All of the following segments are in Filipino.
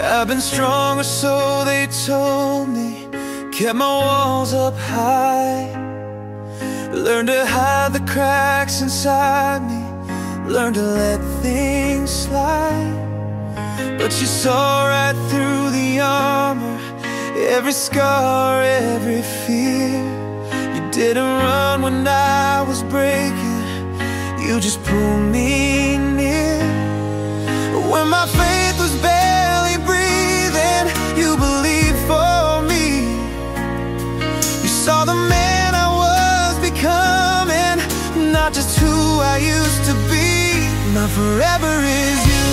I've been stronger, so they told me. Kept my walls up high. Learned to hide the cracks inside me. Learned to let things slide. But you saw right through the armor, every scar, every fear. You didn't run when I was breaking, you just pulled me near. When my faith was barely breathing, you believed for me. You saw the man I was becoming, not just who I used to be. My forever is you.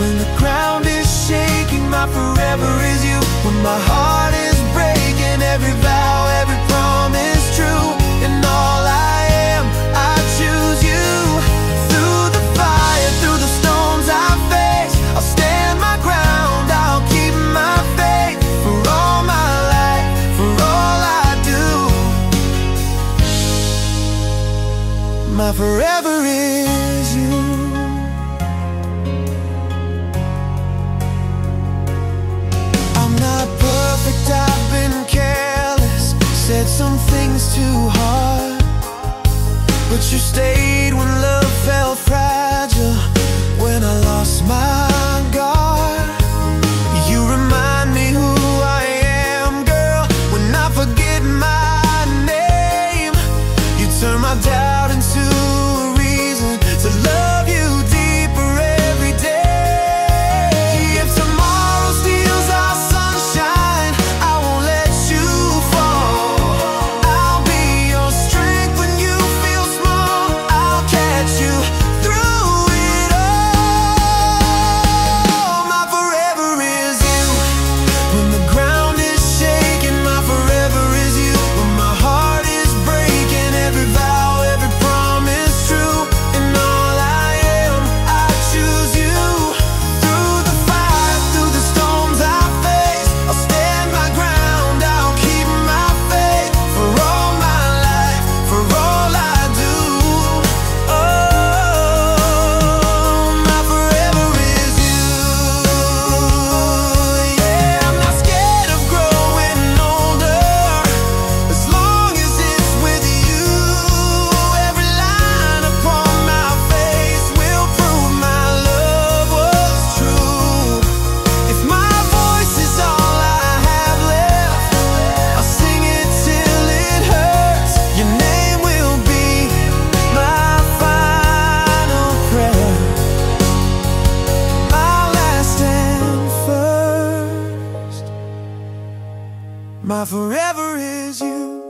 When the ground is shaking, my forever is you. When my heart is breaking, every vow, every promise true. And all I am, I choose you. Through the fire, through the storms I face, I'll stand my ground, I'll keep my faith. For all my life, for all I do, my forever is you. I've been careless, said some things too hard, but you stayed when love felt fragile, when I lost my guard. You remind me who I am, girl, when I forget my name. You turn my doubt into a reason to love you deeper every day. If tomorrow steals our sunshine, I won't let you fall. I'll be your strength when you feel small. I'll catch you through it all. My forever is you. When the ground is shaking, my forever is you. When my heart is breaking, every vow, every promise true. And all I am, I choose you. Through the fire, through the storms I face, I'll stand my ground, I'll keep my faith. For all my life, for all I do, oh, my forever is you. Yeah, I'm not scared of growing older, as long as it's with you. Every line upon my face will prove my love was true. If my voice is all I have left, I'll sing it till it hurts. Your name will be my final prayer, my last and first. My forever is you,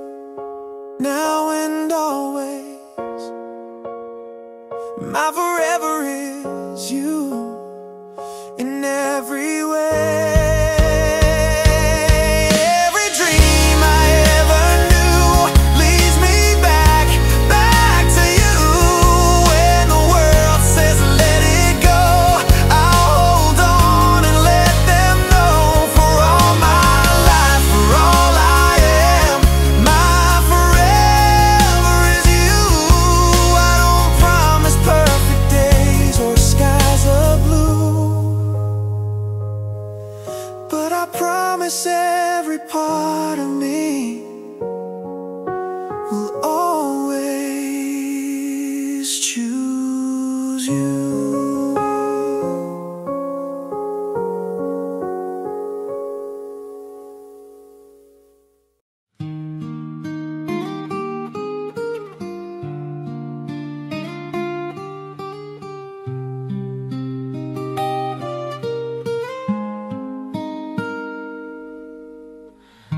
now and always. My forever is you, in every way. Every dream I ever knew leads me back to you. When the world says let it go, I'll hold on and let them know. For all my life, for all I am, my forever is you. I don't promise perfect days or skies of blue, but I promise every part of me will always choose you.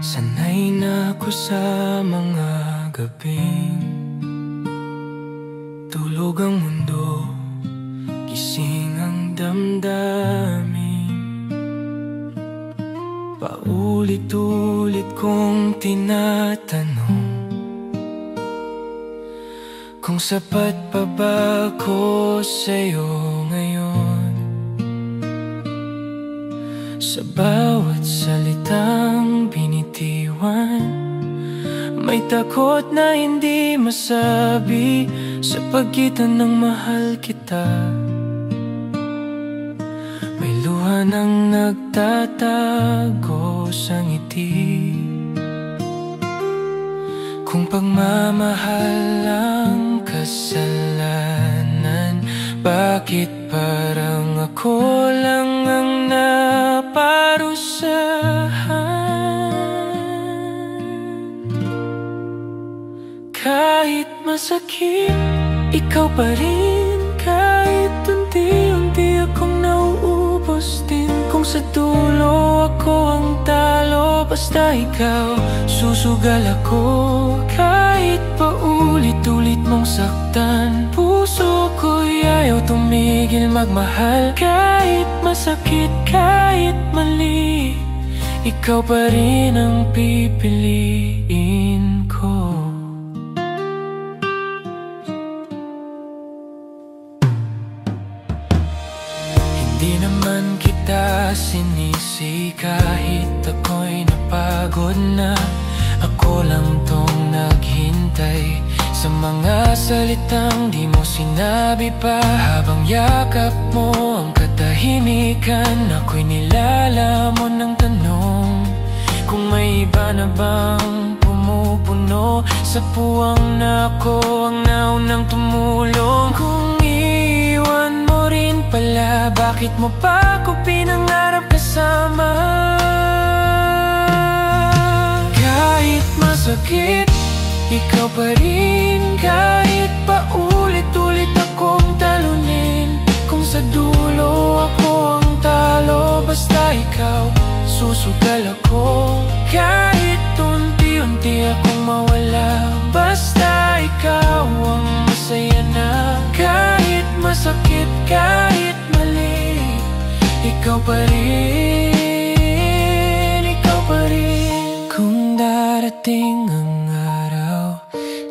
Sanay na ako sa mga gabing tulog ang mundo, gising ang damdamin. Paulit-ulit kong tinatanong kung sapat pa ba ako sa'yo ngayon. Sa bawat salitang binitiwan, takot na hindi masabi sa pagitan ng mahal kita. May luha nang nagtatago sa ngiti. Kung pagmamahal ang kasalanan, bakit parang ako lang ang naparusahan? Kahit masakit, ikaw pa rin. Kahit unti-unti akong nauubos din. Kung sa dulo ako ang talo, basta ikaw, susugal ako. Kahit pa ulit-ulit mong saktan, puso ko'y ayaw tumigil magmahal. Kahit masakit, kahit mali, ikaw pa rin ang pipiliin ko. Hindi naman kita sinisi kahit ako'y napagod na. Ako lang tong naghintay sa mga salitang di mo sinabi pa. Habang yakap mo ang katahimikan, ako'y nilalamon ng tanong kung may iba na bang pumupuno sa puwang na ako ang naunang tumulong. Kung iwan mo rin pala, bakit mo pa ako pinangarap kasama? Kahit masakit, ikaw pa rin. Kahit pa ulit-ulit akong talunin, kung sa dulo ako ang talo, basta ikaw, susugal ako. Kahit unti-unti akong mawala, basta ikaw ang masaya na. Kahit masakit, kahit mali, ikaw pa rin, ikaw pa rin. Kung darating ang araw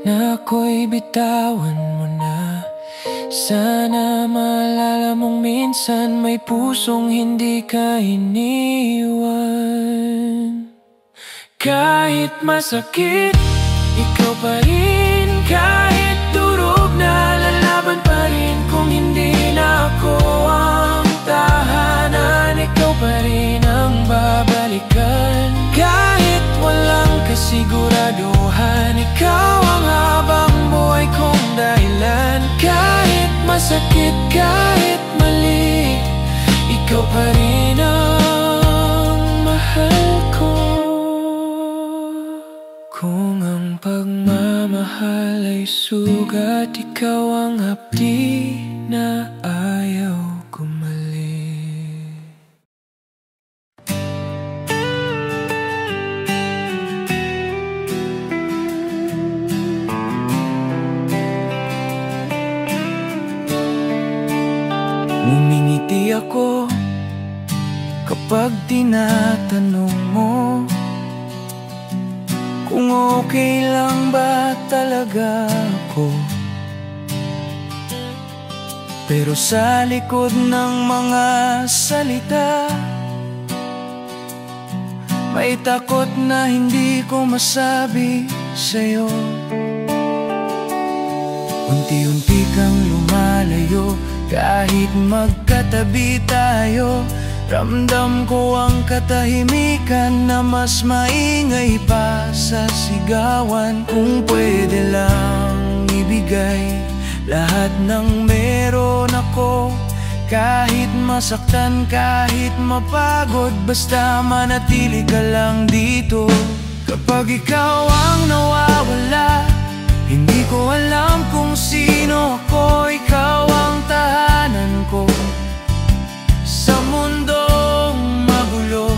na ako'y bitawan mo na, sana maalala mong minsan may pusong hindi ka iniwan. Kahit masakit, ikaw pa rin. Kahit durog na, lalaban pa rin. Kung hindi na ako ang tahanan, ikaw pa rin ang babalikan. Kahit walang kasiguraduhan, ikaw ang habang buhay kong dahilan. Kahit masakit, kahit mali, ikaw pa rin ang mahal ko. Kung ang pagmamahal ay sugat, ikaw ang hapdi na ayaw gumaling. Ngumingiti ako kapag tinatanong mo kung okay lang ba talaga ako. Pero sa likod ng mga salita, may takot na hindi ko masabi sa'yo. Unti-unti kang lumalayo, kahit magkatabi tayo. Ramdam ko ang katahimikan na mas maingay pa sa sigawan. Kung pwede lang ibigay lahat ng meron ako, kahit masaktan, kahit mapagod, basta manatili ka lang dito. Kapag ikaw ang nawawala, hindi ko alam kung sino ako. Ikaw ang tahanan ko sa mundong magulo.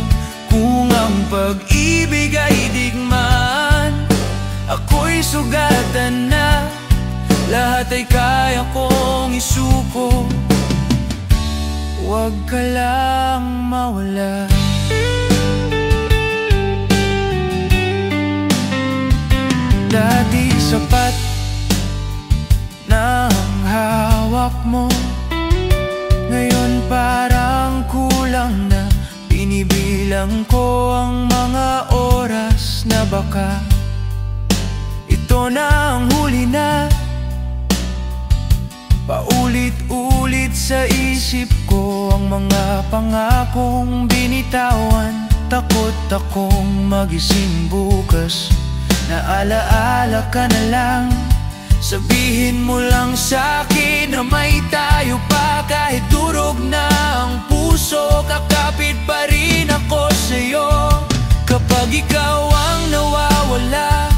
Kung ang pag-ibig ay digmaan, ako'y sugatan na. Lahat ay kaya kong isuko, huwag ka lang mawala. Dati sapat na ang hawak mo, ngayon parang kulang na. Binibilang ko ang mga oras na baka ito na ang huli na. Paulit-ulit sa isip ko ang mga pangakong binitawan. Takot akong magising bukas, naalaala ka na lang. Sabihin mo lang sa'kin na may tayo pa. Kahit durog na ang puso, kakapit pa rin ako sa'yo. Kapag ikaw ang nawawala,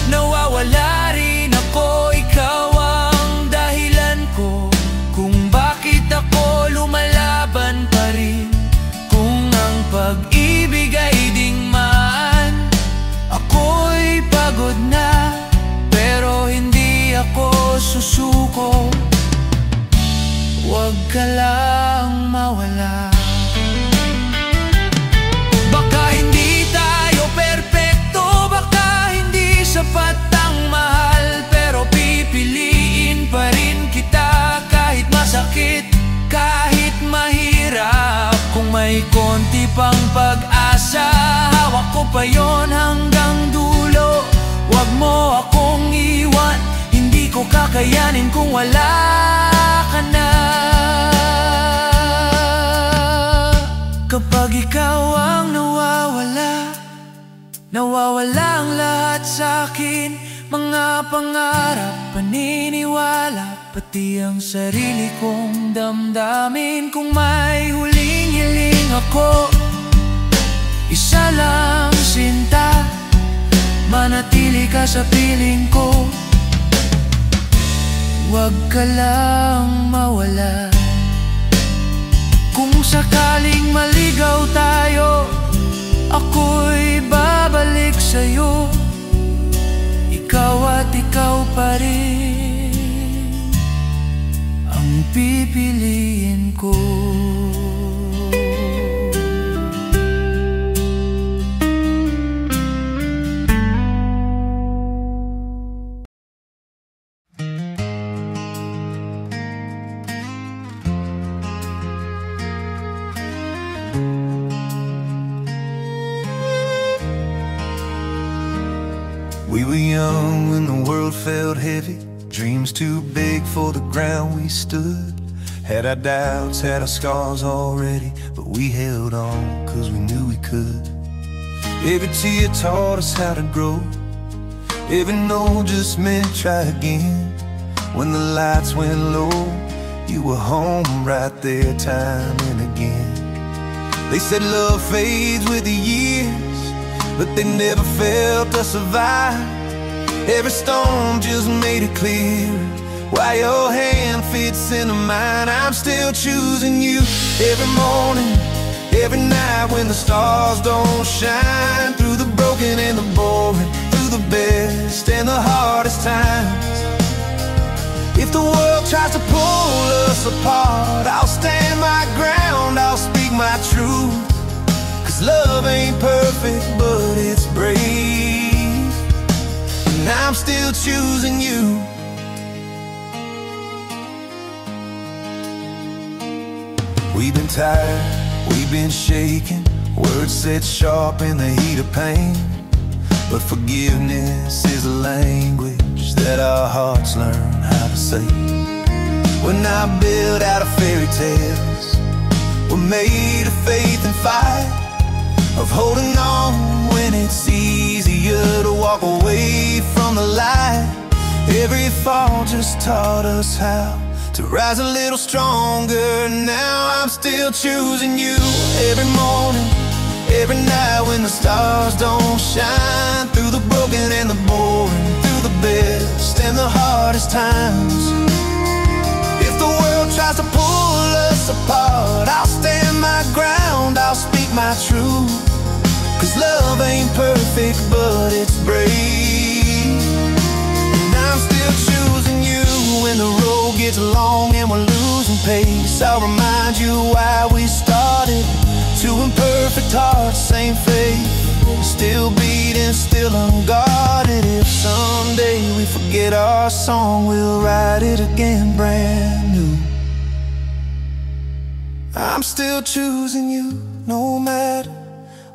nawawala rin ako. Ikaw ang dahilan ko kung bakit ako lumalaban pa rin. Kung ang pag-ibig ay digmaan, ako'y pagod na, pero hindi ako susuko. Huwag ka lang mawala. Baka hindi tayo perpekto, baka hindi sapat ang mahal, pero pipiliin pa rin kita. Kahit masakit, kahit mahirap, kung may konti pang pag-asa, hawak ko pa yon hanggang dulo. Huwag mo akong iwan, hindi ko kakayanin kung wala ka na. Kapag ikaw ang nawawala, nawawala ang lahat sa'kin. Mga pangarap, paniniwala, pati ang sarili kong damdamin. Kung may huling hiling ako, isa lang sinta, manatili ka sa piling ko. Huwag ka lang mawala. Kung sakaling maligaw tayo, ako'y babalik sa'yo. Ikaw at ikaw pa rin ang pipiliin ko. We were young when the world felt heavy, dreams too big for the ground we stood. Had our doubts, had our scars already, but we held on 'cause we knew we could. Every tear taught us how to grow, every no just meant try again. When the lights went low, you were home right there time and again. They said love fades with the years, but they never felt us survive. Every storm just made it clear why your hand fits into mine. I'm still choosing you every morning, every night when the stars don't shine. Through the broken and the boring, through the best and the hardest times. If the world tries to pull us apart, I'll stand my ground, I'll speak my truth. 'Cause love ain't perfect, but it's brave. And I'm still choosing you. We've been tired, we've been shaken, words set sharp in the heat of pain. But forgiveness is a language that our hearts learn how to say. We're not built out of fairy tales, we're made of faith and fight, of holding on when it's easier to walk away from the light. Every fall just taught us how to rise a little stronger. Now I'm still choosing you every morning, every night when the stars don't shine. Through the broken and the boring, through the best and the hardest times. If the world tries to pull us apart, I'll stand my ground, I'll speak my truth. 'Cause love ain't perfect, but it's brave. And I'm still choosing you when the road gets long and we're losing pace. I'll remind you why we started. Two imperfect hearts, same faith, still beating, still unguarded. If someday we forget our song, we'll write it again brand new. I'm still choosing you, no matter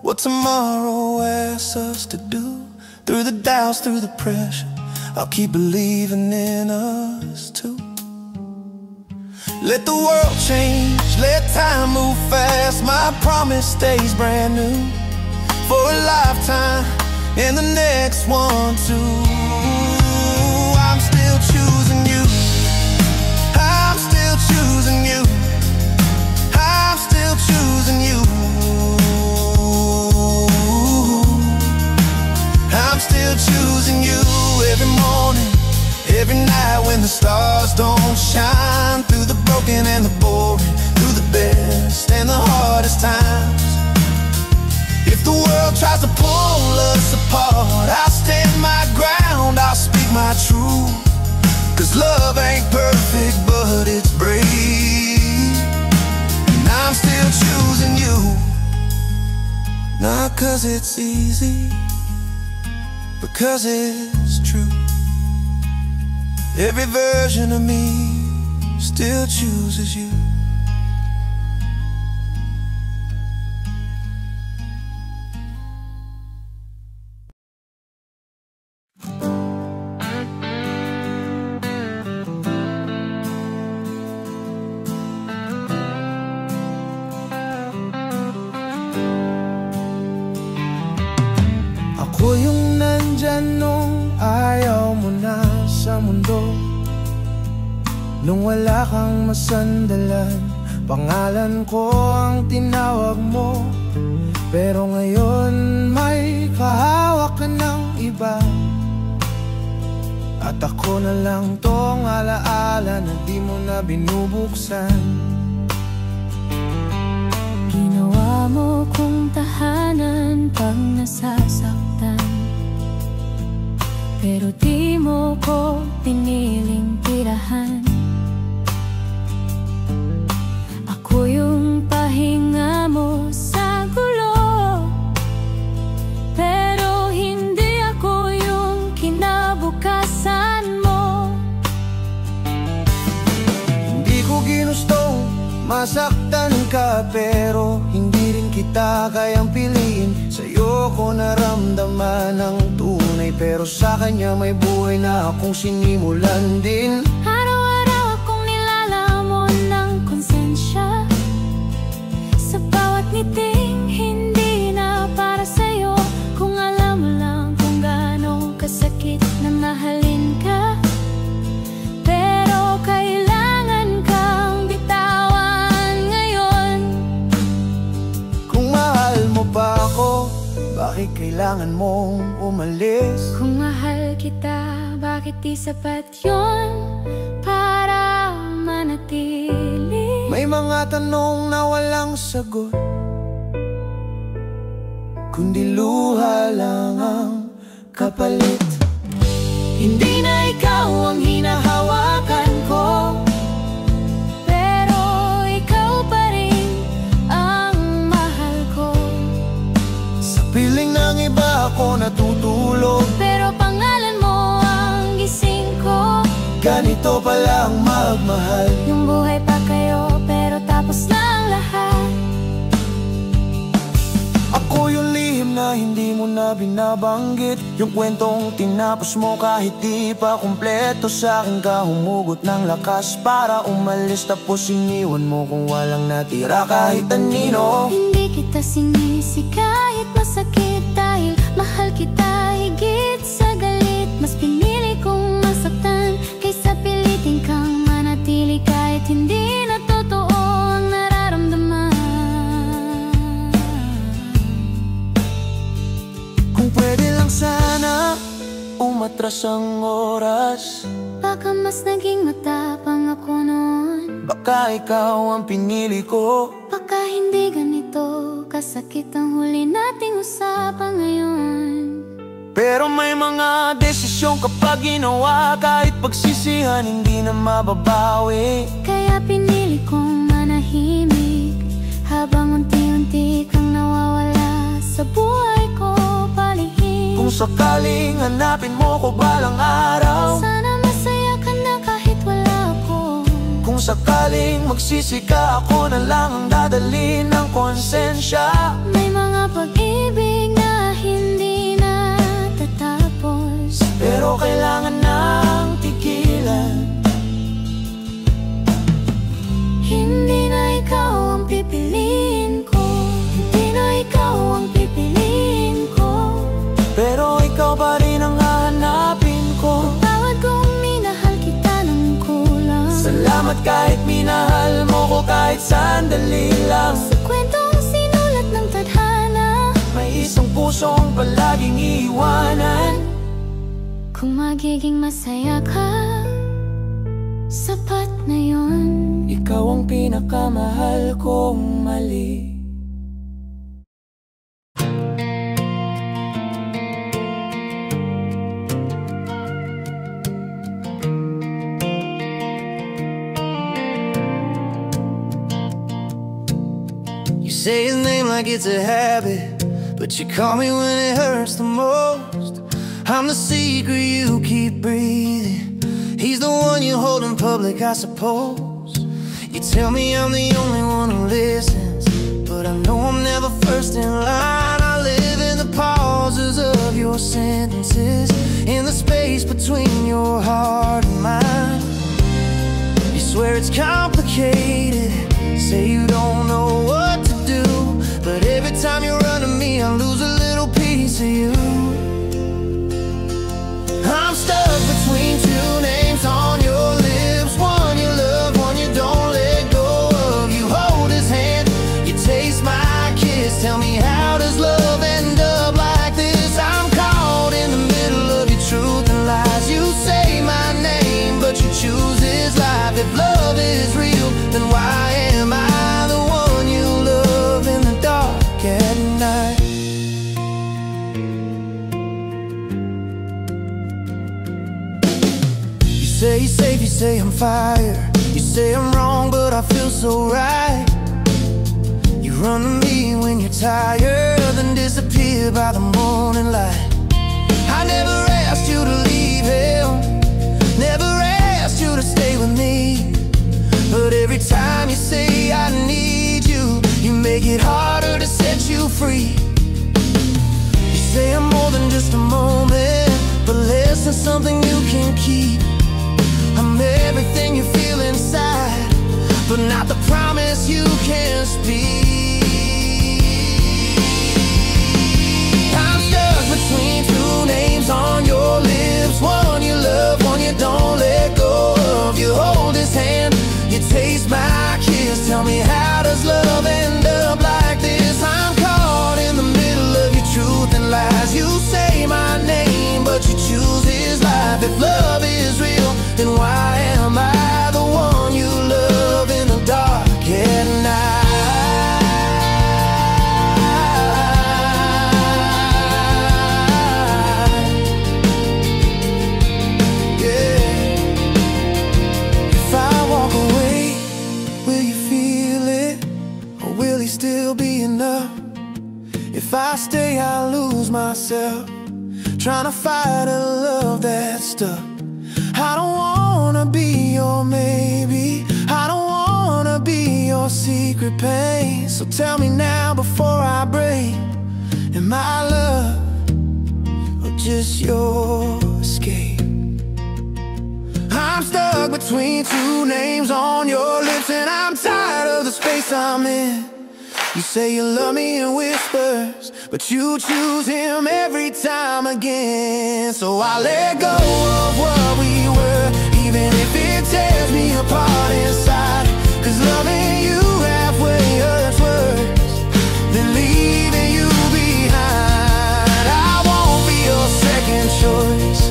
what tomorrow asks us to do. Through the doubts, through the pressure, I'll keep believing in us too. Let the world change, let time move fast. My promise stays brand new for a lifetime, and the next one too. I'm still choosing you, I'm still choosing you, I'm still choosing you, I'm still choosing you. Every morning, every night when the stars don't shine, through the broken and the boring, through the best and the hardest times. If the world tries to pull us apart, I'll stand my ground, I'll speak my truth. Cause love ain't perfect, but it's brave. And I'm still choosing you, not cause it's easy, because it's true. Every version of me still chooses you. Ako yung nandyan nung ayaw mo na sa mundo, nung wala kang masandalan. Pangalan ko ang tinawag mo, pero ngayon may kahawak ka ng iba. At ako na lang tong alaala na di mo na binubuksan. Ginawa mo kong tahanan pag nasasaktan, pero di mo ko piniling tirahan. Ako yung pahinga mo sa gulo, pero hindi ako yung kinabukasan mo. Hindi ko ginustong masaktan ka, pero hindi rin kita kayang piliin. Sa'yo ko naramdaman ang tunay, pero sa kanya may buhay na akong sinimulan din. Araw-araw akong nilalamon ng konsensya, sa bawat ngiting hindi na para sa'yo. Kung alam mo lang kung gaano kasakit na mahalin ka, pero kailangan kang bitawan ngayon. Kung mahal mo pa ako, bakit kailangan mong umalis? Kung mahal kita, bakit di sapat yun para manatili? May mga tanong na walang sagot, kundi luha lang ang kapalit. Hindi na ikaw ang hinahawakan ko, pero ikaw pa rin ang mahal ko. sa piling ng iba ako natutulog, Pero pangalan mo ang gising ko. ganito palang magmahal. Yung buhay pa kayo, pero tapos na ang lahat. Ako yung lihim na hindi mo na binabanggit, yung kwentong tinapos mo kahit di pa kumpleto. Sa akin ka humugot ng lakas para umalis, tapos iniwan mo kung walang natira kahit anino. Hindi kita sinisi kahit masakit, dahil mahal kita higit sa galit. Mas pinili kong masaktan kaysa pilitin kang manatili, kahit hindi na totoo ang nararamdaman. Kung pwede lang sana umatras ang oras, Baka mas naging matapang ako noon, baka ikaw ang pinili ko. baka hindi ganito kasakit ang huli nating usapan ngayon. Pero may mga desisyon kapag ginawa, kahit pagsisihan hindi na mababawi. Kaya pinili kong manahimik, habang unti-unti kang nawawala sa buhay ko palihim. Kung sakaling hanapin mo ko balang araw, Sana masaya ka na kahit wala ako. kung sakaling magsisi ka, ako na lang ang dadalhin ng konsensya. May mga pag-ibig na hindi natatag, kahit sandali lang. Sa kwentong sinulat ng tadhana, may isang pusong palaging iiwanan. kung magiging masaya ka, sapat na yun. Ikaw ang pinakamahal kong mali. You say his name like it's a habit, but you call me when it hurts the most. I'm the secret you keep breathing. He's the one you hold in public, I suppose. You tell me I'm the only one who listens, but I know I'm never first in line. I live in the pauses of your sentences, in the space between your heart and mine. You swear it's complicated, say you don't know what to do, but every time you run to me I lose a little piece of you. I'm stuck between two names on your lips, one you love, one you don't let go of. You hold his hand, you taste my kiss. Tell me, how does love end up like this? I'm caught in the middle of your truth and lies. You say my name, but you choose his life. If love is real, then why am I the one you love in the dark at night? You say you're safe, you say I'm fire, you say I'm wrong, but I feel so right. You run to me when you're tired, then disappear by the morning light. I never asked you to leave him, never asked you to stay with me, but every time you say I need you, you make it harder to set you free. You say I'm more than just a moment, but less than something you can keep. I'm everything you feel inside, but not the promise you can't speak. I'm stuck between two names on your lips, one you love, one you don't let go of. You hold his hand, you taste my kiss. Tell me, how does love end up like this? I'm caught in the middle of your truth and lies. You say my name, but you choose his life. If love is real, then why am I the one you love in the dark at night? Yeah. If I walk away, will you feel it? Or will he still be enough? If I stay, I lose myself, trying to fight a love that's stuck. I don't wanna be your maybe, I don't wanna be your secret pain. So tell me now before I break, am I love or just your escape? I'm stuck between two names on your lips, and I'm tired of the space I'm in. You say you love me in whispers, but you choose him every time again. So I let go of what we were, even if it tears me apart inside. Cause loving you halfway hurts worse than leaving you behind. I won't be your second choice,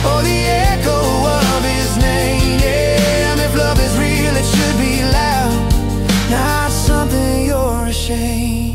or the echo of his name. Yeah, and if love is real, it should be loud, not something you're ashamed.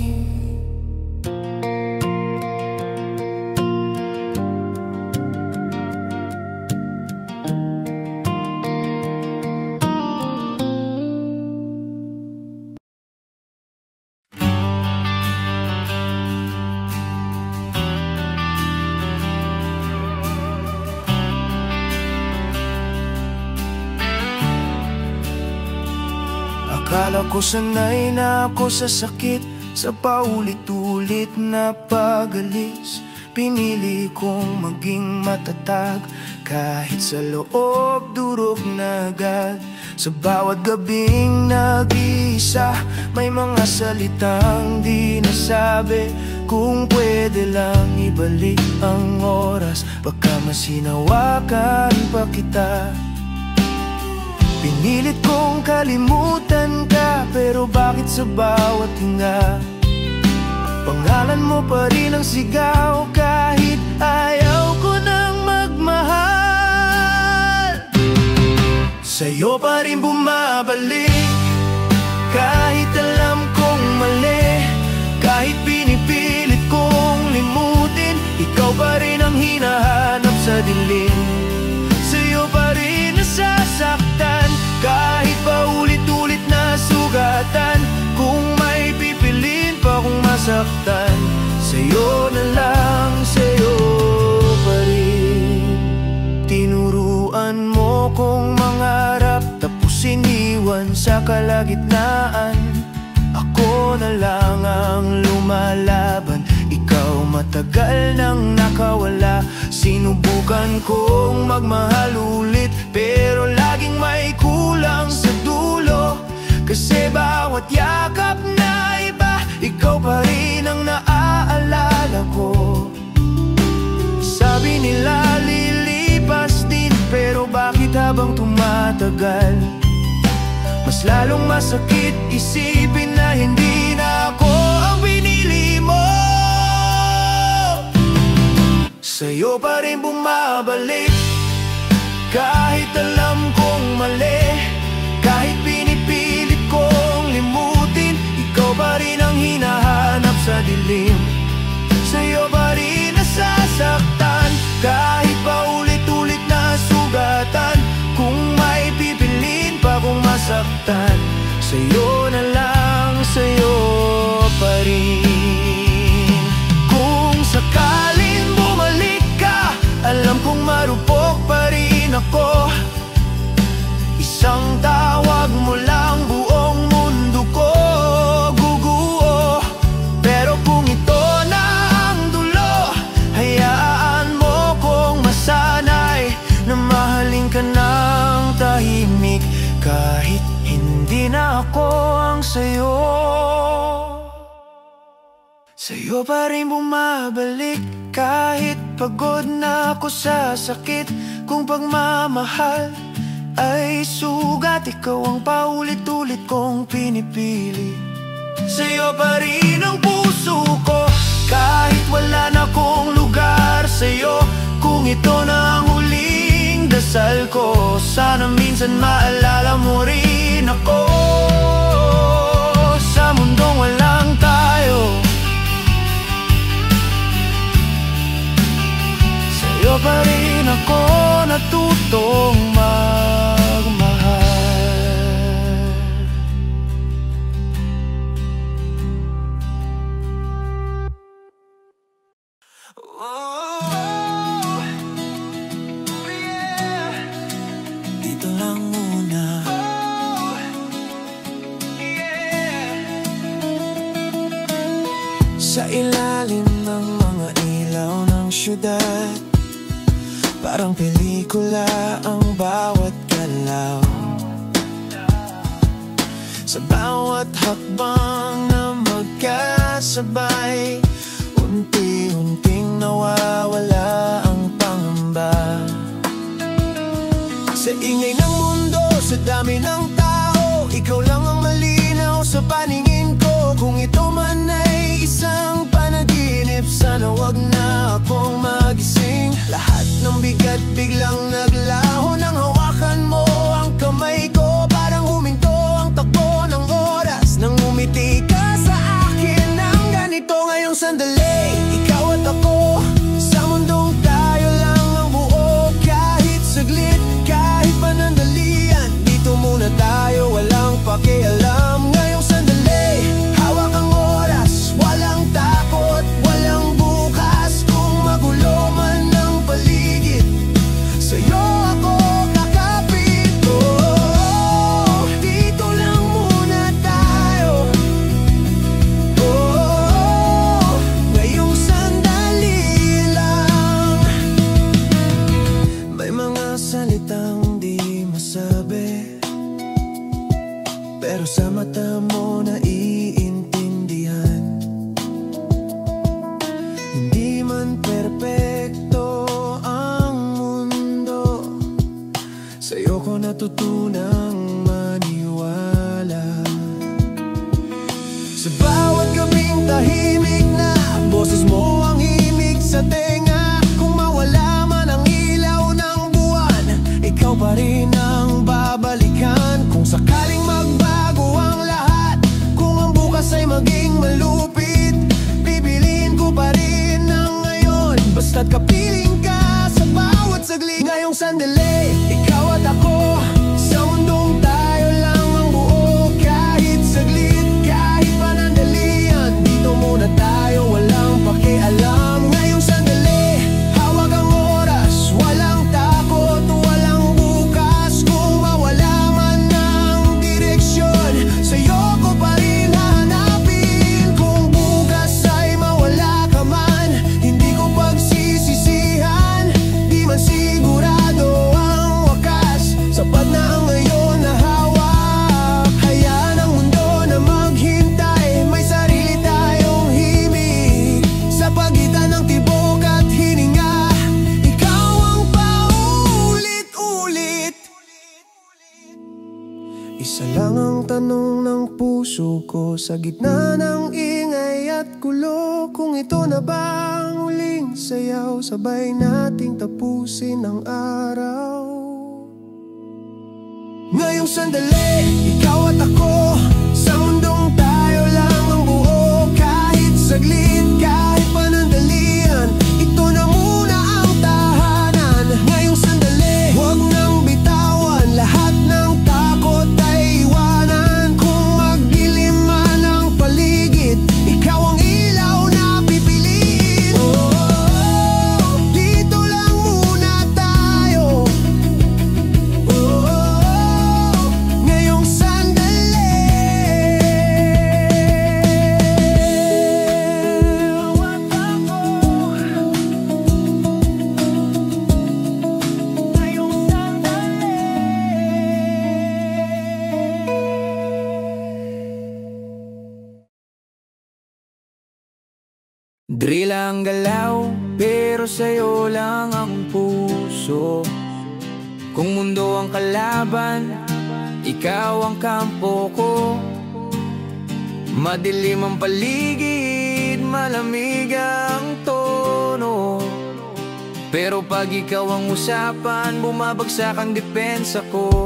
Akala ko sanay na ako sa sakit, sa paulit-ulit na pag-alis. Pinili kong maging matatag, kahit sa loob durog na agad. Sa bawat gabing nag-iisa, may mga salitang di nasabi. Kung pwede lang ibalik ang oras, baka masinawakan pa kita. Pinilit kong kalimutan ka, pero bakit sa bawat hinga pangalan mo pa rin ang sigaw, kahit ayaw ko nang magmahal. Sa'yo pa rin bumabalik, kahit alam kong mali. Kahit pinipilit kong limutin, ikaw pa rin ang hinahanap sa dilim. Sa'yo pa rin nasasaktan, kahit paulit-ulit na sugatan. Kung may pipiliin pa kong masaktan, sa'yo na lang, sa'yo pa rin. Tinuruan mo kong mangarap, tapos iniwan sa kalagitnaan. Ako na lang ang lumalaban, ikaw matagal nang nakawala. Sinubukan kong magmahal ulit, pero laging may kulang sa dulo. Kasi bawat yakap na iba, ikaw pa rin ang naaalala ko. Sabi nila lilipas din, pero bakit habang tumatagal mas lalong masakit isipin na hindi na ako ang pinili mo. Sa'yo pa rin bumabalik, kahit alam kong mali. Kahit pinipilit kong limutin, ikaw pa rin ang hinahanap sa dilim. Sa'yo pa rin nasasaktan, kahit paulit-ulit na sugatan. Kung may pipiliin pa kong masaktan, sa'yo na lang, sa'yo pa rin. Kung sakaling bumalik ka, alam kong marupok pa rin ako. Isang tawag mo lang, buong mundo ko guguho. Pero kung ito na ang dulo, hayaan mo kong masanay na mahalin ka ng tahimik, kahit hindi na ako ang sa'yo. Sa'yo pa rin bumabalik, kahit pagod na ako sa sakit. Kung pagmamahal ay sugat, ikaw ang paulit-ulit kong pinipili. Sa'yo pa rin ang puso ko, kahit wala na akong lugar sa'yo. Kung ito na ang huling dasal ko, sana minsan maalala mo rin ako. Sa mundong walang tayo, sa'yo pa rin ako natutong magmahal. Oh, yeah. Dito lang muna. Oh, yeah. Sa ilalim ng mga ilaw ng syudad, parang pelikula ang bawat galaw. Sa bawat hakbang na magkasabay, unti-unting nawawala ang pangamba. Sa ingay ng mundo, sa dami ng tao, ikaw lang ang malinaw sa paningin ko. Kung ito man ay isang panaginip, sana wag na akong magising. Lahat ng bigat biglang naglaho nang hawakan mo ang kamay ko. Parang huminto ang takbo ng oras nang umiti ka sa akin ng ganito. Ngayong sandali, ikaw at ako, sa mundong tayo lang ang buo. Kahit saglit, kahit panandalian, dito muna tayo, walang pakialam. Ngayong sandali, hawak ang oras, walang takot, walang bukas. Kung magulo man ang paligid, sa'yo ako kakapit. Oh, dito lang muna tayo. Oh, ngayong sandali lang. May mga salitang di masabi, pero sa mata mo naiintindihan. Hindi man perpekto ang mundo, sa'yo ko natutunang Basta't kapiling ka sa bawat saglit. Ngayong sandali, ikaw at ako, sa mundong tayo lang ang buo. Kahit saglit, kahit panandalian, dito muna tayo, walang pakialam. Ngayong sandali, hawak ang oras, walang takot, walang bukas. Kung mawala man ang direksyon, sa'yo ko pa rin hanapin. Kung bukas ay mawala ka man, hindi ko pagsisisihan. Di man sigurado ang wakas, sapat na ang ngayon na hawak. Hayaan ang mundo na maghintay, may sarili tayong himig. Sa pagitan ng tibok at hininga, ikaw ang paulit-ulit. Isa lang ang tanong ng puso ko sa gitna ng ingay at gulo. Kung ito na ba ang huling sayaw, sabay nating tapusin ang araw. Ngayong sandali, ikaw at ako, sa mundong tayo lang ang buo. Kahit saglit, kahit panandalian, ito na muna ang tahanan. Ngayong sandali, huwag nang bitawan, lahat ng takot ay iwanan. Kung magdilim man ang paligid, ikaw ang ilaw na pipiliin. Dito lang muna tayo. Ngayong sandali, what ako? Ngayong sandali. Drill ang galaw, pero sa'yo lang ang puso. Kung mundo ang kalaban, ikaw ang kampo ko. Madilim ang paligid, malamig ang tono. Pero pag ikaw ang usapan, bumabagsak ang depensa ko.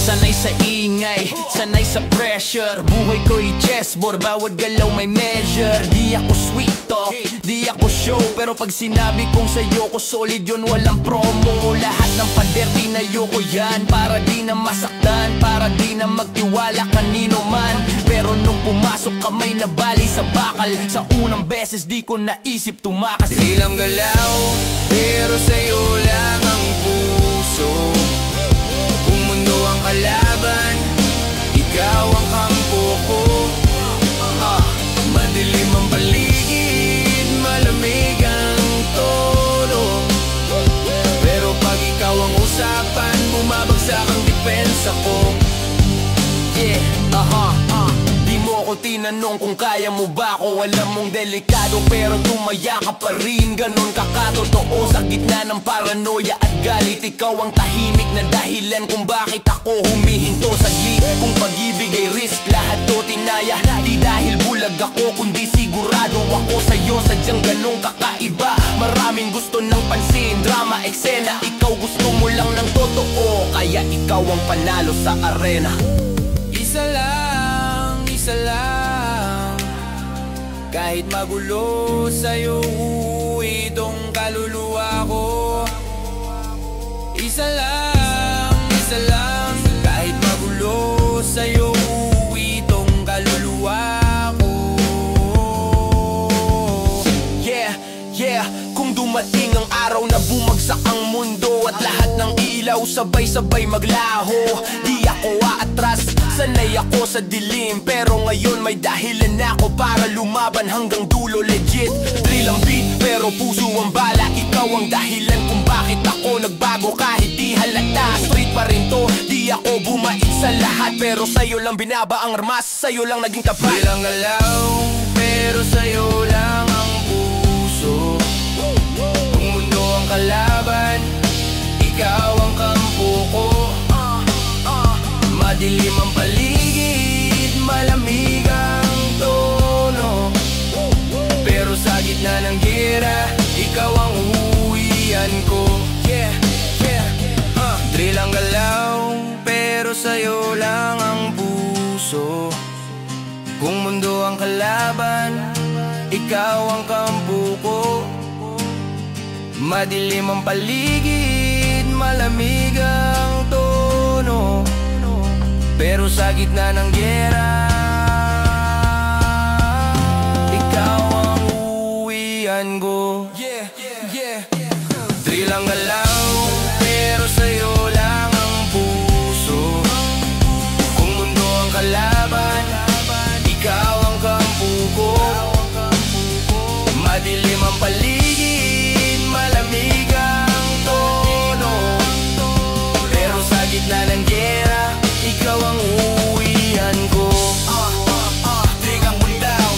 Sanay sa ingay, sanay sa pressure. Buhay ko'y chessboard, bawat galaw may measure. Di ako sweet talk, di ako show, pero pag sinabi kong sa'yo ko solid yun, walang promo. Lahat ng pader tinayo ko yan, para di na masaktan, para di na magtiwala kanino man. Pero nung pumasok ka may nabali sa bakal. Sa unang beses di ko naisip tumakas. Di lang galaw, pero sa'yo lang ang puso. Kung mundo ang kalaban, ikaw ang kampo ko. Madilim ang paligid, malamig ang tono. Pero pag ikaw ang usapan, bumabagsak ang depensa ko. Di mo ko tinanong kung kaya mo ba ako. Alam mong delikado pero tumaya ka pa rin. Ganon kakatotoo sa gitna ng paranoia at galit. Ikaw ang tahimik na dahilan kung bakit ako humihinto saglit. Kung pag-ibig ay risk, lahat to tinaya. Di dahil bulag ako, kundi sigurado ako sa'yo. Sadyang ganong kakaiba. Maraming gusto ng pansin, drama, eksena. Ikaw gusto mo lang ng totoo, kaya ikaw ang panalo sa arena. Isa lang, isa lang. Kahit magulo sa'yo, itong kaluluwa ko. Isa lang, isa lang. Kahit magulo sa'yo, itong kaluluwa ko. Yeah, kung dumating ang araw na bumagsak ang mundo at lahat ng ilaw sabay-sabay maglaho, di ako aatras, sanay ako sa dilim. Pero ngayon may dahilan ako para lumaban hanggang dulo. Legit, drill ang beat pero puso ang bala. Ikaw ang dahilan kung bakit ako nagbago kahit di halata. Street pa rin to, di ako bumait sa lahat. Pero sa'yo lang binaba ang armas, sa'yo lang naging tapat. Bilang galaw, pero sa'yo lang ang puso. Kung mundo ang kalaban, ikaw ang kampo ko. Madilim ang paligid, malamig ang tono. Pero sa gitna ng gera, ikaw ang uwian ko. Drill ang galaw, pero sa'yo lang ang puso. Kung mundo ang kalaban, ikaw ang kampo ko. Madilim ang paligid, malamig ang tono, pero sa gitna ng giyera, ikaw ang uwian ko. Thrill ang galaw, pero sa'yo lang ang puso. Kung mundo ang kalaban, ikaw ang kampo ko. Madilim ang paligid, malamig ang tono, pero sa gitna ng giyera, ikaw ang uwian ko. Trigang mo down,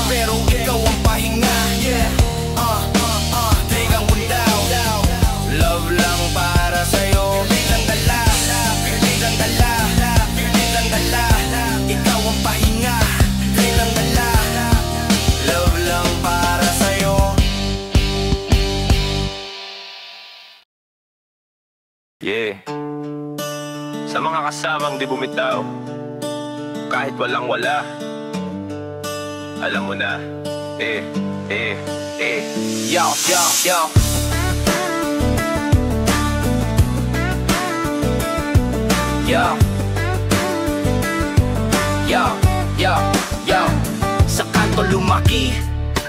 pero ikaw ang pahinga. Trigang mo down, love lang para sa'yo. Bilang dala, bilang dala, bilang dala, ikaw ang pahinga. Bilang dala, love lang para sa'yo. Yeah. Sa mga kasamang di bumitaw, kahit walang wala, alam mo na, yo, yo, yo. Yo, yo, yo, yo. Sa kanto lumaki,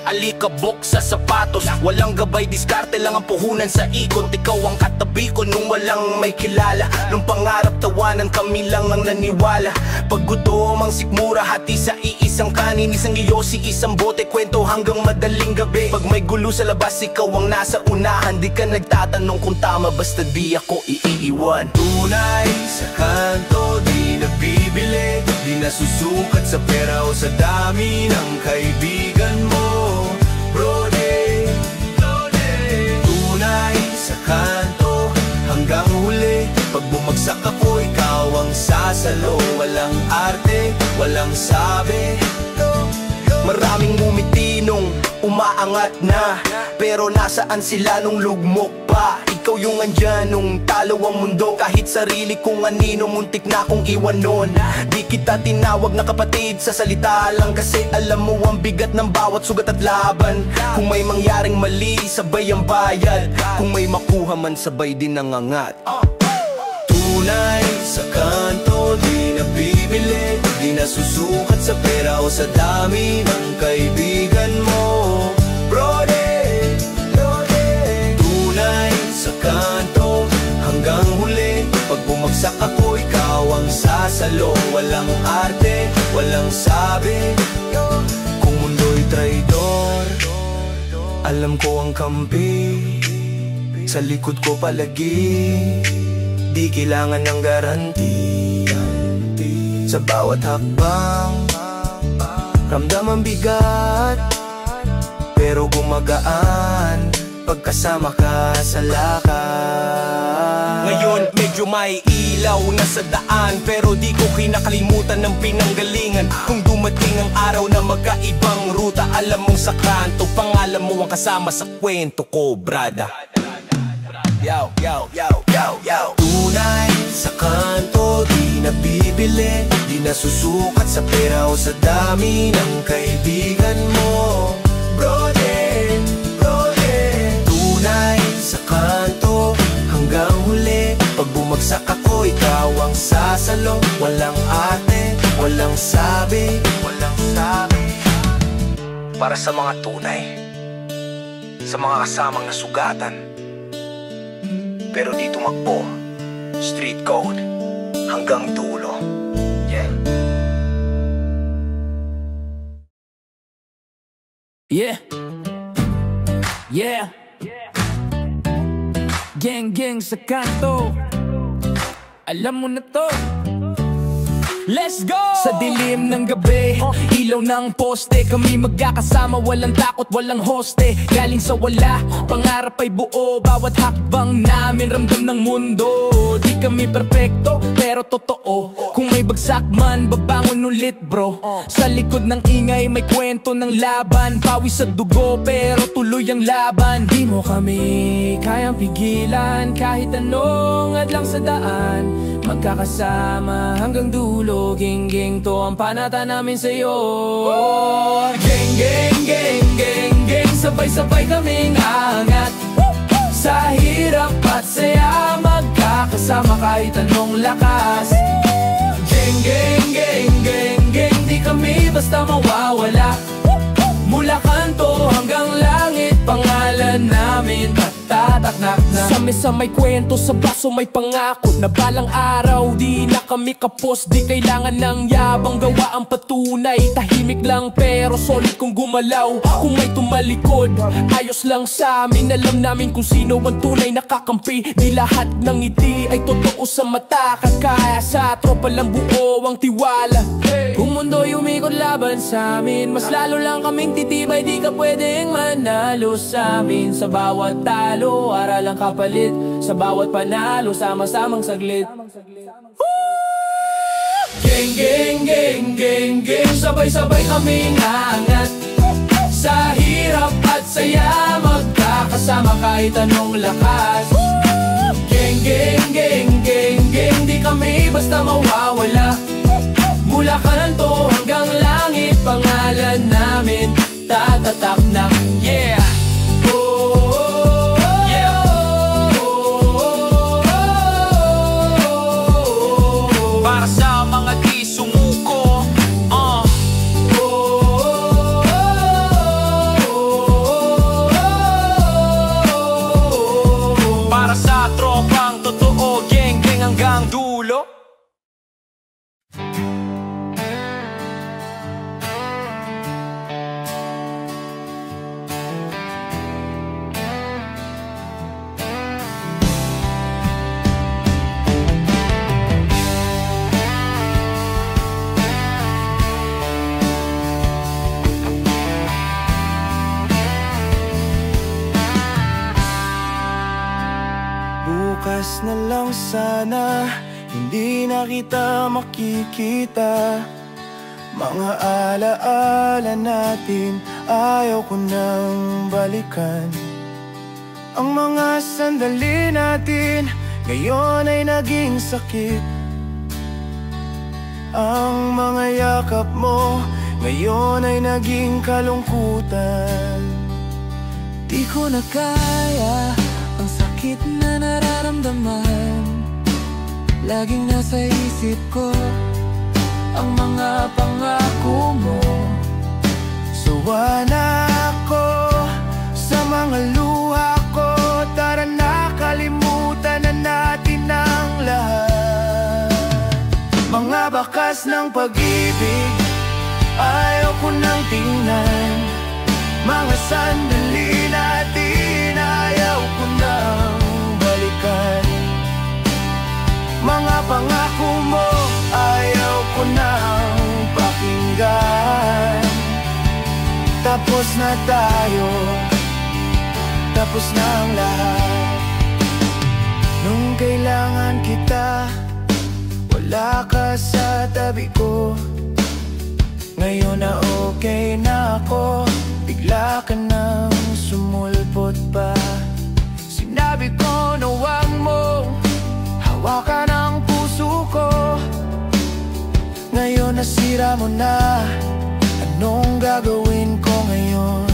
alikabok sa sapatos. Walang gabay, diskarte lang ang puhunan sa ikot. Ikaw ang katabi ko nung walang may kilala. Nung pangarap tawanan, kami lang ang naniwala. Pag gutom ang sikmura, hati sa iisang kanin, isang iyosi, isang bote, kwento hanggang madaling gabi. Pag may gulo sa labas, ikaw ang nasa unahan. Di ka nagtatanong kung tama, basta di ako iiwan. Tunay sa kanto, di nabibili, di nasusukat sa pera o sa dami ng kaibigan mo. Brode, tunay sa kanto, hanggang huli. Pag bumagsak ako, ikaw ang sasalo. Walang arte, walang sabi. Maraming umitinong umaangat na, pero nasaan sila nung lugmok pa? Ikaw yung andyan nung talo ang mundo. Kahit sarili kong anino, muntik na akong iwan nun. Di kita tinawag na kapatid, sa salita lang, kasi alam mo ang bigat ng bawat sugat at laban. Kung may mangyaring mali, sabay ang bayad. Kung may makuha man, sabay din ang angat. Tunay sa kanto, di nabibili, di nasusukat sa pera o sa dami ng kaibigan mo. Brode, tunay sa kanto, hanggang huli. Pag bumagsak ako, ikaw ang sasalo. Walang arte, walang sabi. Kung mundo'y traidor, alam ko ang kampi. Sa likod ko palagi, di kailangan ng garantiya. Sa bawat hakbang, ramdam ang bigat, pero gumagaan pagkasama ka sa lakad. Ngayon medyo may ilaw na sa daan, pero di ko kinakalimutan ng pinanggalingan. Kung dumating ang araw na magkaibang ruta, alam mong sa kanto, pangalan mo ang kasama sa kwento ko, brada. Yo, yo, yo, yo, yo. Tunay sa kanto, di nabibili, di nasusukat sa pera o sa dami ng kaibigan mo. Brode, tunay sa kanto, hanggang huli. Pag bumagsak ako, ikaw ang sasalo. Walang ate, walang sabi, walang sabi. Para sa mga tunay, sa mga kasamang nasugatan, pero di tumakbo, street code, hanggang dulo. Yeah. Yeah. Yeah. Gang sa kanto, alam mo na to. Let's go! Sa dilim ng gabi, ilaw ng poste, kami magkakasama, walang takot, walang hoste. Galing sa wala, pangarap ay buo, bawat hakbang namin ramdam ng mundo. Di kami perpekto, pero totoo. Kung may bagsak man, babangon ulit bro. Sa likod ng ingay, may kwento ng laban. Pawis sa dugo, pero tuloy ang laban. Di mo kami kayang pigilan, kahit anong adlang sa daan. Magkakasama hanggang dulo, ging to ang panata namin sa'yo. Gang sabay-sabay kaming aangat. Sa hirap at saya, magkakasama kahit anong lakas. Geng, geng, geng, geng, geng, di kami basta mawawala. Mula kanto hanggang langit, pangalan namin tataknak na. Sa mesa may kwento, sa baso may pangako na balang araw di na kami kapos. Di kailangan ng yabang, gawa ang patunay. Tahimik lang pero solid kung gumalaw. Kung may tumalikod, ayos lang sa amin. Alam namin kung sino ang tunay nakakampi. Di lahat ng ngiti ay totoo sa mata. Kaya sa tropa lang buo ang tiwala. Kung mundo'y umikot laban sa amin, mas lalo lang kaming titibay. Di ka pwedeng manalo sa amin. Sa bawat talo, aral ang kapalit. Sa bawat panalo, sama-samang saglit. Geng, geng, geng, geng, geng, sabay-sabay kaming aangat. Sa hirap at saya, magkakasama kahit anong lakas. Geng, geng, geng, geng, geng, di kami basta mawawala. Mula kanto hanggang langit, pangalan namin tatatak ng yeah. Para sa mga di sumuko, para sa tropang totoo, geng, geng hanggang dulo. Bukas na lang sana, hindi na kita makikita. Mga alaala natin, ayaw ko nang balikan. Ang mga sandali natin, ngayon ay naging sakit. Ang mga yakap mo, ngayon ay naging kalungkutan. Di ko na kaya ang sakit na nararamdaman. Laging nasa isip ko ang mga pangako mo. Sawa na ako sa mga luha ko. Tara na, kalimutan na natin ang lahat. Mga bakas ng pag-ibig, ayaw ko nang tingnan. Mga sandali natin, ayaw ko nang balikan. Mga pangako mo, ayaw ko nang pakinggan. Tapos na tayo, tapos na ang lahat. Nung kailangan kita, wala ka sa tabi ko. Ngayon na okay na ako, bigla ka nang sumulpot pa. Sinabi ko na huwag mo hawakan ang puso ko. Ngayon nasira mo na, anong gagawin ko ngayon?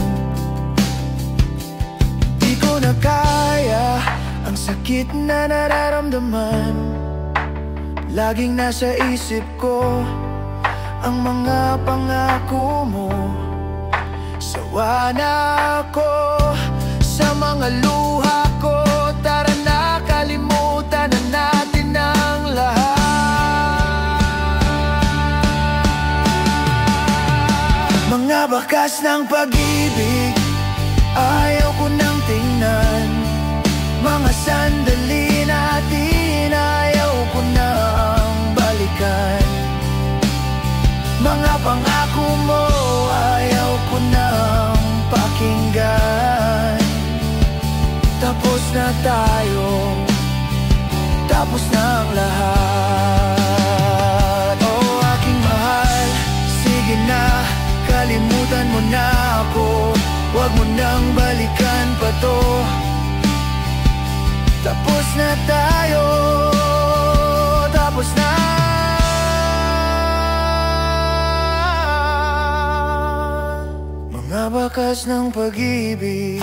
Di ko na kaya ang sakit na nararamdaman. Laging nasa isip ko ang mga pangako mo. Sawa na ako sa mga luha ko. Tara na, kalimutan na natin ang lahat. Mga bakas ng pag-ibig, ayaw ko nang tingnan. Mga sandali natin, ayaw ko nang balikan. Mga pangako mo, ayaw ko nang pakinggan. Tapos na tayo, tapos na ang lahat. Oh aking mahal, sige na, kalimutan mo na ako. Huwag mo nang balikan pa to. Tapos na tayo, tapos na. mga bakas ng pag-ibig.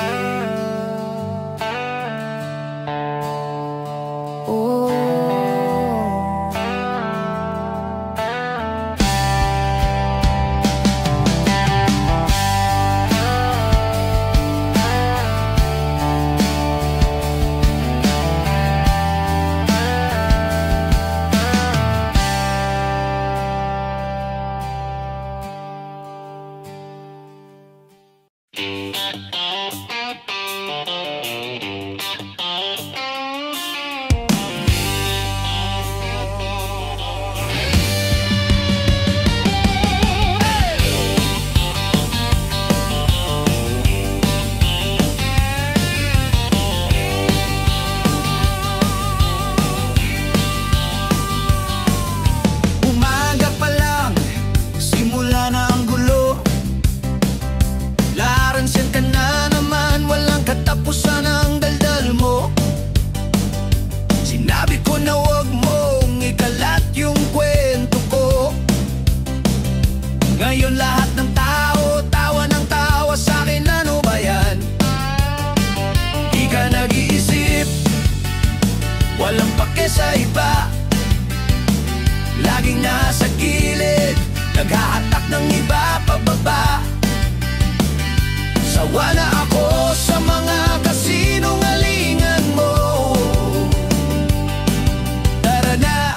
Oh, ngayon lahat ng tao, tawa ng tawa sa'kin, ano ba yan? Di ka nag-iisip, walang pake sa iba. Laging nasa gilid, naghahatak ng iba pababa. Sawa na ako sa mga kasinungalingan mo. Tara na,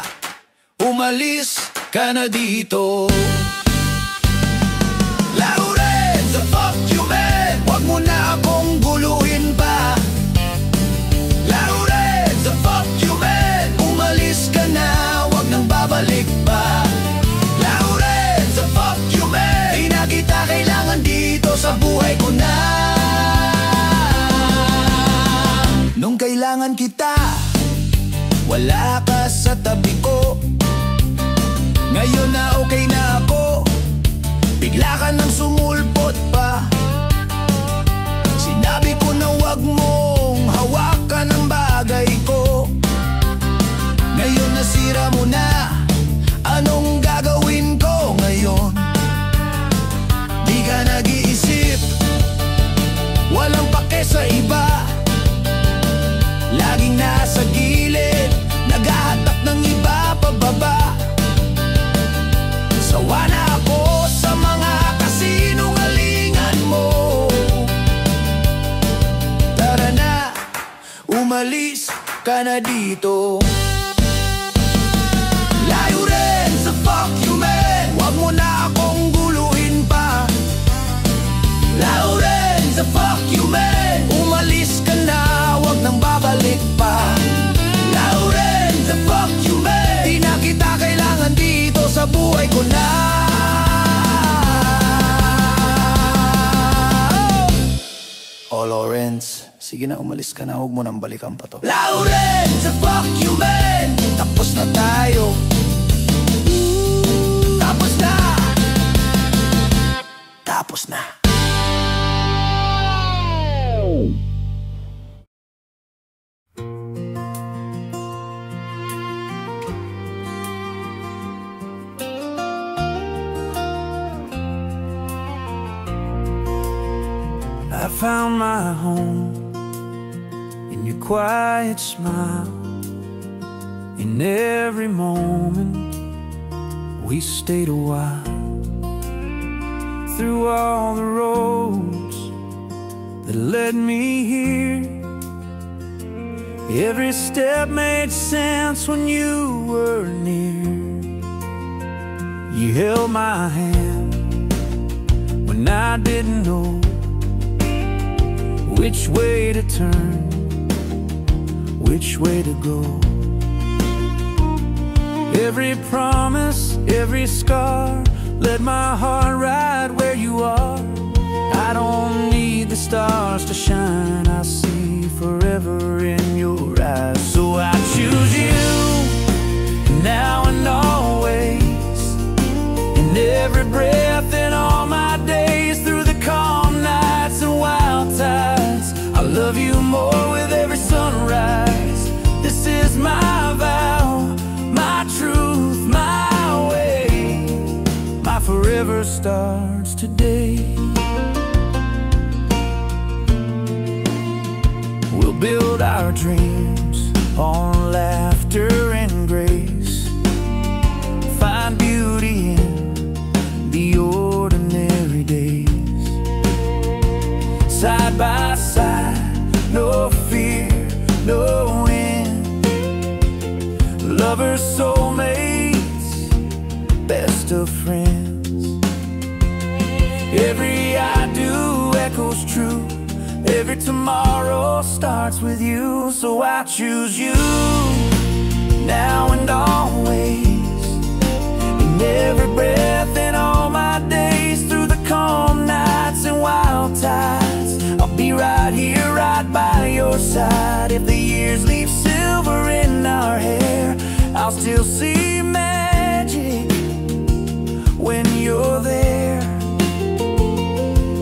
umalis ka na dito. Laurenz, fuck you man, wag mo na akong guluhin pa. Laurenz, fuck you man, umalis ka na, wag nang babalik pa. Laurenz, fuck you man, di na kita kailangan dito sa buhay ko na. Nung kailangan kita, wala ka sa tabi ko. Ngayon na okay na ako, bigla ka nang sumulpot pa. Sinabi ko na wag mong hawakan ang bagay ko. Ngayon nasira mo na, anong gagawin ko ngayon? Di ka nag-iisip, walang pake sa iba. Laging nasa gilid, naghahatak ng iba pababa. Sawa na ako sa mga kasinungalingan mo. Tara na, umalis ka na dito. Laurenz, fuck you man, wag mo na akong guluhin pa. Laurenz, fuck you man, umalis ka na, wag nang babalik pa. Laurenz, fuck you man, di na kita kailangan dito sa buhay ko na. Oh Laurenz, sige na, umalis ka na, huwag mo nang balikan pa to. Laurenz, fuck you man, tapos na tayo. Tapos na. Tapos na. I found my home in your quiet smile. In every moment we stayed a while. Through all the roads that led me here, every step made sense when you were near. You held my hand when I didn't know which way to turn, which way to go. Every promise, every scar, let my heart right where you are. I don't need the stars to shine, I see forever in your eyes. So I choose you, now and always, in every breath and all my days, through the calm nights and wild tides. I love you more with every sunrise. This is my vow, my truth, my way. My forever starts today. side by side, no fear, no end. Lovers, soulmates, best of friends. Every I do echoes true. Every tomorrow starts with you. So I choose you now and always. In every breath and all my days, through the calm nights and wild tides, I'll be right here, right by your side. If the years leave silver in our hair, I'll still see magic when you're there.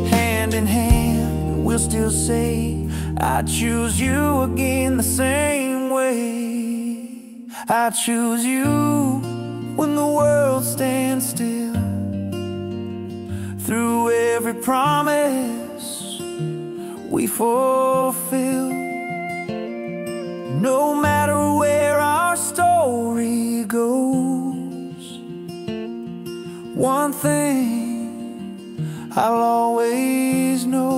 Hand in hand, we'll still say, I choose you again the same way. I choose you when the world stands still. Through every promise we fulfill, no matter where our story goes, one thing I'll always know: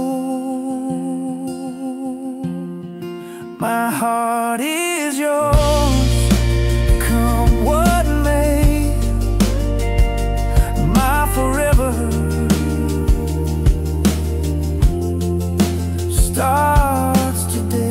my heart is yours, come what may. My forever starts today.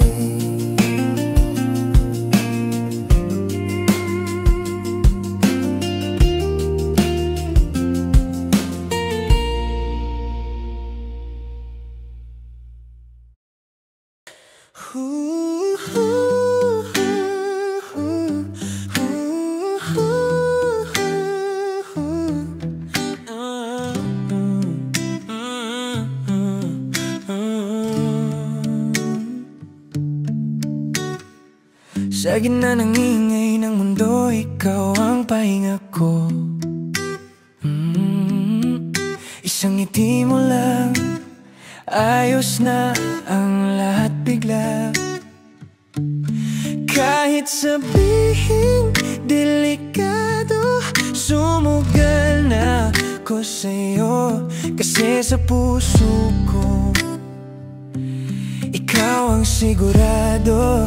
Sa gitna ng ingay ng mundo, ikaw ang pahinga ko. Isang ngiti mo lang, ayos na ang lahat bigla. Kahit sabihin delikado, sumugal na ko sa'yo. Kasi sa puso ko, ikaw ang sigurado.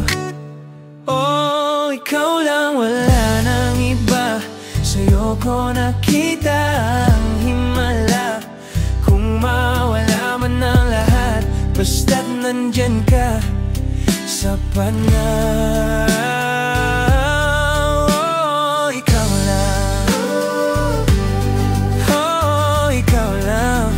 Oh, ikaw lang, wala nang iba. Sa'yo ko nakita ang himala. Kung mawala man ang lahat, basta't nandyan ka, sapat na. Oh, ikaw lang. Oh, ikaw lang.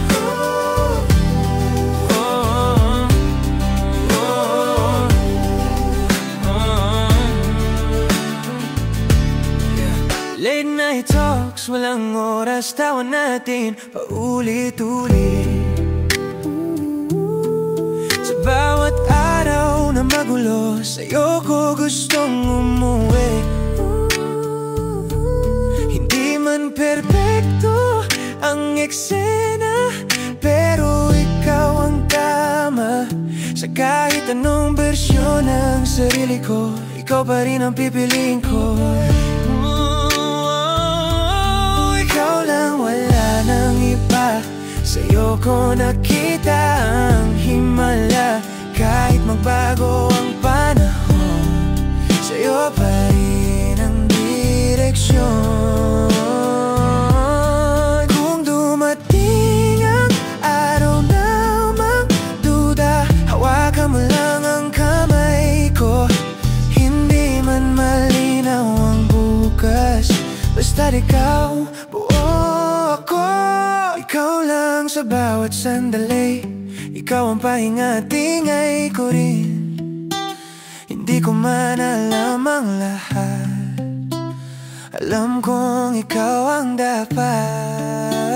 Late night talks, walang oras, tawa natin paulit-ulit. Sa bawat araw na magulo, sa'yo ko gustong umuwi. Hindi man perpekto ang eksena, pero ikaw ang tama. Sa kahit anong bersyon ng sarili ko, ikaw pa rin ang pipiliin ko. Ikaw lang, wala nang iba. Sa'yo ko nakita ang himala. Kahit magbago ang panahon, sa'yo pa rin ang direksyon. Kung dumating ang araw na magduda, hawakan mo lang ang kamay ko. Hindi man malinaw ang bukas, basta't ikaw, buo ako. Ikaw lang sa bawat sandali, ikaw ang pahinga at tingay ko rin. Hindi ko man alam ang lahat, alam kong ikaw ang dapat.